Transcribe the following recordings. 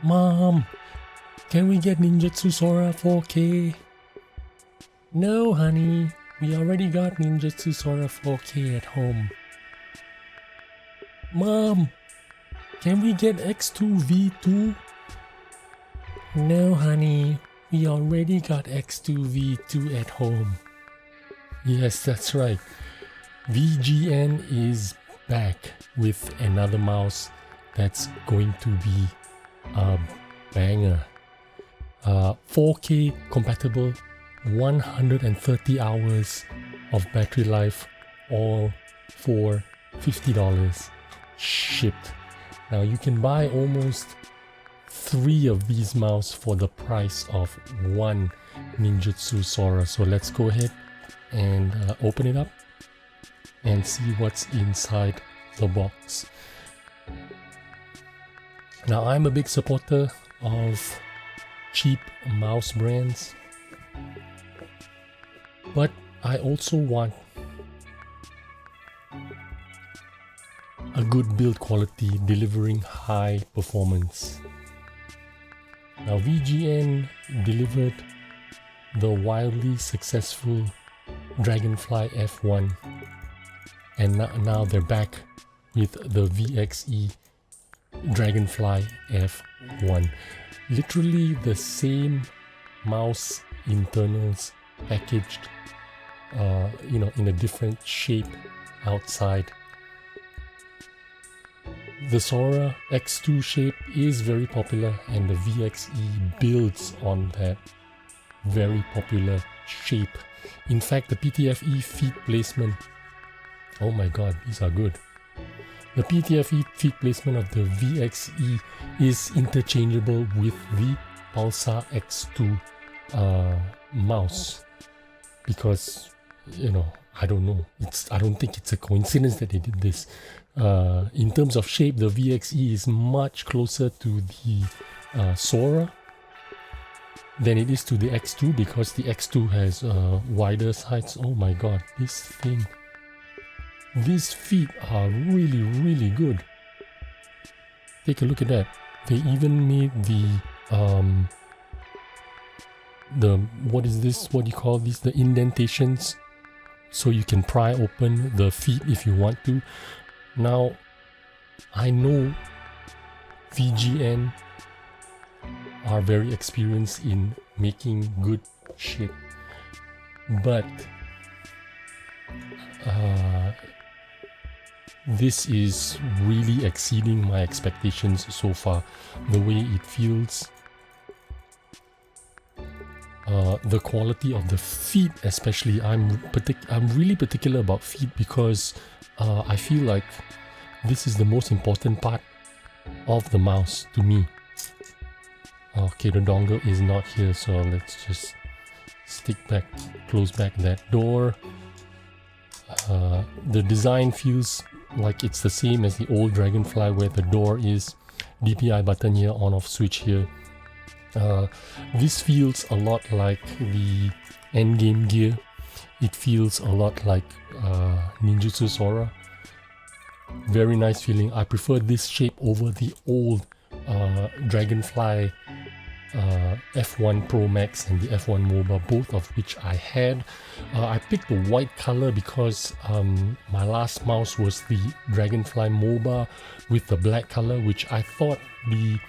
Mom, can we get Ninjutsu Sora 4K? No, honey, we already got Ninjutsu Sora 4K at home. Mom, can we get X2V2? No, honey, we already got X2V2 at home. Yes, that's right. VGN is back with another mouse that's going to be a banger. 4K compatible, 130 hours of battery life, all for $50 shipped. Now you can buy almost 3 of these mouse for the price of 1 Ninjutsu Sora. So let's go ahead and open it up and see what's inside the box. Now I'm a big supporter of cheap mouse brands, but I also want a good build quality delivering high performance. Now VGN delivered the wildly successful Dragonfly F1, and now they're back with the VXE Dragonfly F1. Literally the same mouse internals packaged in a different shape outside. The Sora X2 shape is very popular, and the VXE builds on that very popular shape. In fact, the PTFE feet placement, oh my god, these are good. The PTFE feet placement of the VXE is interchangeable with the Pulsar X2 mouse, because I don't know. I don't think it's a coincidence that they did this. In terms of shape, the VXE is much closer to the Sora than it is to the X2, because the X2 has wider sides. Oh my god, this thing. These feet are really, really good. Take a look at that. They even made what is this? What do you call these? The indentations, so you can pry open the feet if you want to. Now, I know VGN are very experienced in making good shit, but this is really exceeding my expectations so far. The way it feels, the quality of the feet especially. I'm really particular about feet, because I feel like this is the most important part of the mouse to me. Okay, the dongle is not here, so let's just close back that door. The design feels like it's the same as the old Dragonfly, where the door is DPI button here, on off switch here. This feels a lot like the endgame gear. It feels a lot like Ninjutsu Sora. Very nice feeling. I prefer this shape over the old Dragonfly F1 Pro Max and the F1 MOBA, both of which I had. I picked the white color because my last mouse was the Dragonfly MOBA with the black color, which I thought the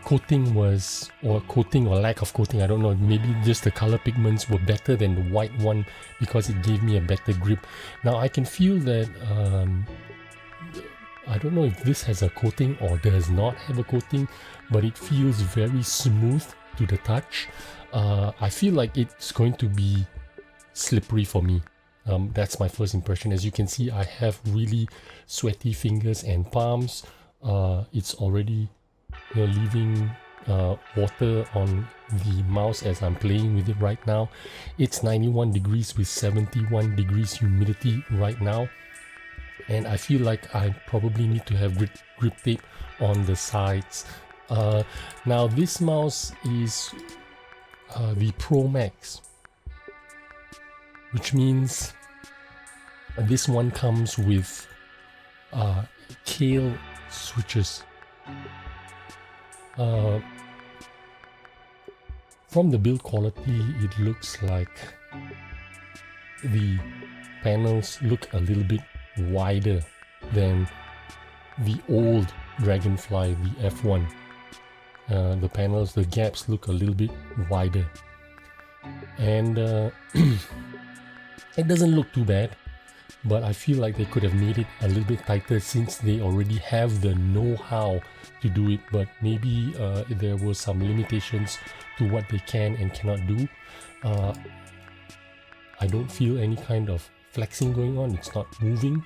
coating was, or lack of coating, I don't know, maybe just the color pigments were better than the white one because it gave me a better grip. Now I can feel that I don't know if this has a coating or does not have a coating, but it feels very smooth to the touch. I feel like it's going to be slippery for me. That's my first impression. As you can see, I have really sweaty fingers and palms. It's already leaving water on the mouse as I'm playing with it right now. It's 91 degrees with 71 degrees humidity right now, and I feel like I probably need to have grip tape on the sides. Now this mouse is the Pro Max, which means this one comes with Kale switches. From the build quality, it looks like the panels look a little bit wider than the old Dragonfly, the F1. The panels, the gaps look a little bit wider, and it doesn't look too bad, but I feel like they could have made it a little bit tighter since they already have the know-how to do it. But maybe there were some limitations to what they can and cannot do. I don't feel any kind of flexing going on. It's not moving.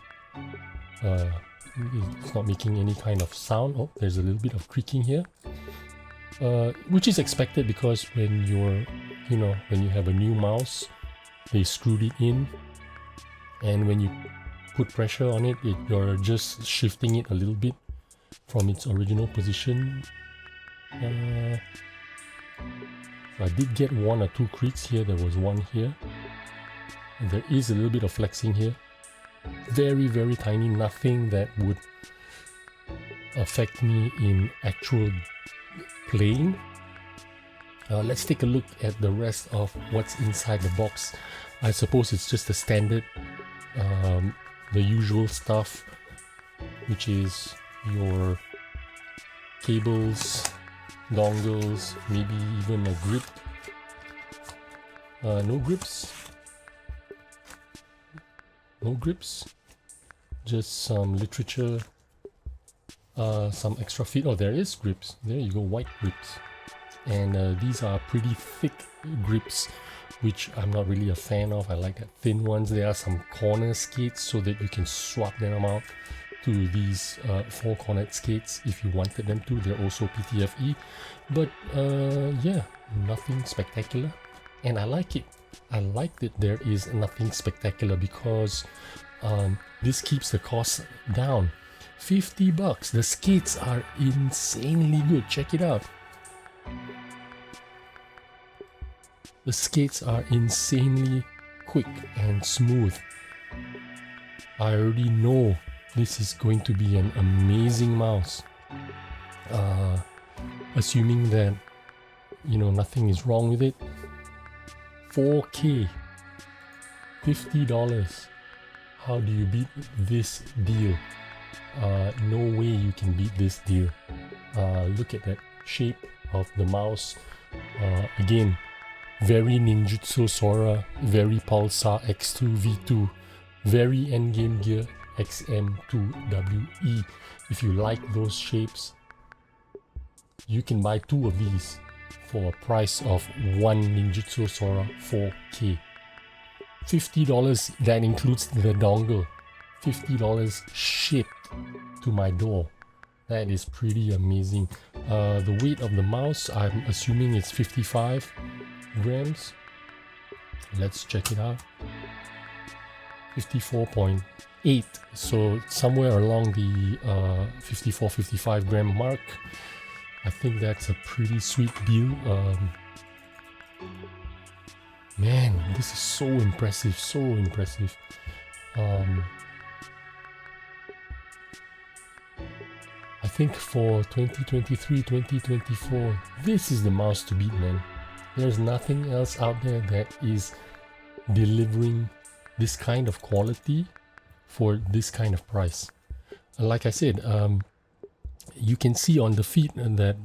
It's not making any kind of sound. Oh, there's a little bit of creaking here, which is expected because when when you have a new mouse, they screwed it in, and when you put pressure on it, you're just shifting it a little bit from its original position. I did get one or two creaks here. There was one here. And there is a little bit of flexing here. Very, very tiny, nothing that would affect me in actual playing. Let's take a look at the rest of what's inside the box. I suppose it's just the standard, the usual stuff, which is your cables, dongles, maybe even a grip. No grips. No grips. Just some literature, some extra feet. Oh, there is grips. There you go, white grips. And these are pretty thick grips, which I'm not really a fan of. I like that thin ones. There are some corner skates so that you can swap them out to these four-cornered skates if you wanted them to. They're also PTFE, but yeah, nothing spectacular, and I like it. I like that there is nothing spectacular because this keeps the cost down. $50. The skates are insanely good. Check it out. The skates are insanely quick and smooth. I already know this is going to be an amazing mouse. Assuming that, nothing is wrong with it. 4K, $50. How do you beat this deal? No way you can beat this deal. Look at that shape of the mouse. Again, very Ninjutsu Sora, very Pulsar X2 V2, very Endgame Gear XM2WE. If you like those shapes, you can buy two of these for a price of one Ninjutsu Sora 4K. $50, that includes the dongle. $50 shipped to my door. That is pretty amazing. The weight of the mouse, I'm assuming it's 55 grams. Let's check it out. 54.8, so somewhere along the 54-55 gram mark. I think that's a pretty sweet deal. Man, this is so impressive, so impressive. I think for 2023, 2024, this is the mouse to beat, man. There's nothing else out there that is delivering this kind of quality for this kind of price. Like I said, you can see on the feet that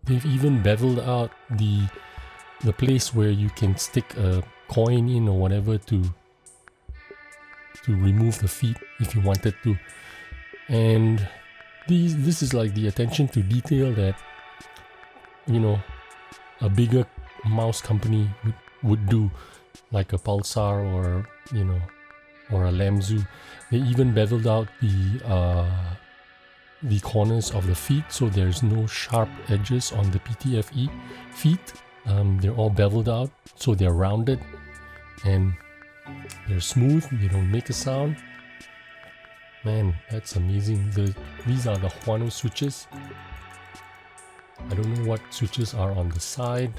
they've even beveled out the place where you can stick a coin in or whatever to remove the feet if you wanted to. And this is like the attention to detail that a bigger mouse company would do, like a Pulsar or or a Lamzu. They even beveled out the corners of the feet, so there's no sharp edges on the PTFE feet. They're all beveled out, so they're rounded and they're smooth. They don't make a sound. Man, that's amazing. These are the Huano switches. I don't know what switches are on the side,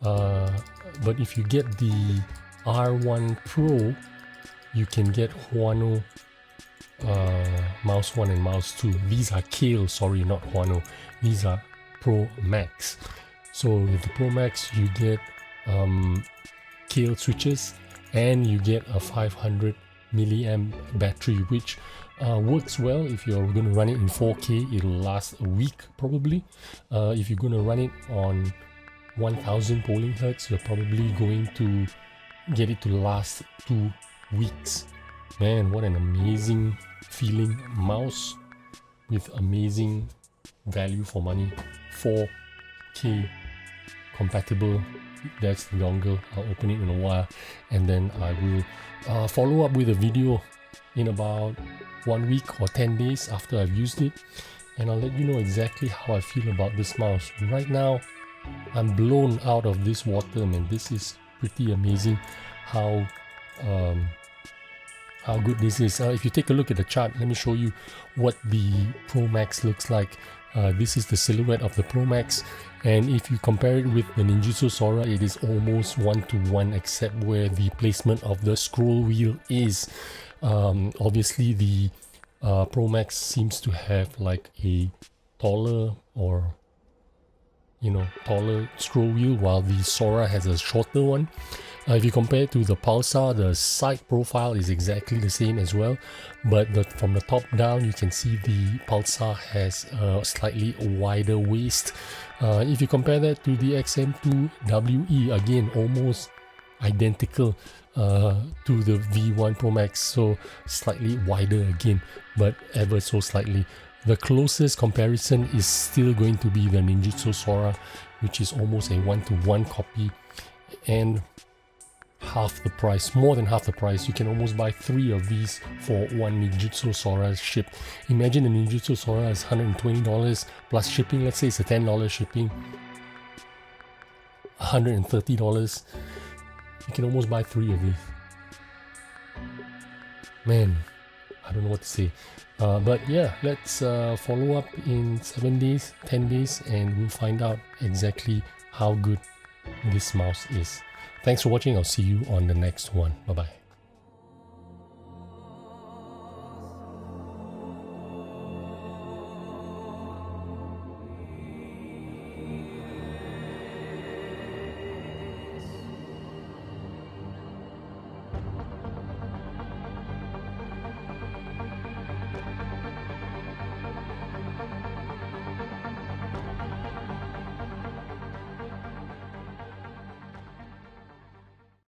but if you get the R1 Pro, you can get Huano mouse 1 and mouse 2. These are Kale, sorry, not Huano. These are Pro Max. So with the Pro Max, you get Kale switches and you get a 500 milliamp battery, which works well. If you're going to run it in 4K, it'll last a week probably. If you're going to run it on 1000 polling hertz, you're probably going to get it to last 2 weeks. Man, what an amazing feeling mouse with amazing value for money. 4K compatible. That's the dongle. I'll open it in a while, and then I will follow up with a video in about 1 week or 10 days after I've used it, and I'll let you know exactly how I feel about this mouse. Right now, I'm blown out of this water, man. This is pretty amazing how good this is. If you take a look at the chart, let me show you what the Pro Max looks like. This is the silhouette of the Pro Max, and if you compare it with the Ninjutsu Sora, it is almost 1-to-1, except where the placement of the scroll wheel is. Obviously the Pro Max seems to have like a taller, or taller scroll wheel, while the Sora has a shorter one. If you compare it to the Pulsar, the side profile is exactly the same as well, but from the top down you can see the Pulsar has a slightly wider waist. If you compare that to the XM2 WE, again almost identical to the V1 Pro Max, so slightly wider again, but ever so slightly. The closest comparison is still going to be the Ninjutsu Sora, which is almost a 1-to-1 copy, and half the price, more than half the price. You can almost buy 3 of these for one Ninjutsu Sora shipped. Imagine the Ninjutsu Sora is $120 plus shipping. Let's say it's a $10 shipping, $130. You can almost buy 3 of these. Man, I don't know what to say. But yeah, let's follow up in 7 days, 10 days, and we'll find out exactly how good this mouse is. Thanks for watching. I'll see you on the next one. Bye bye.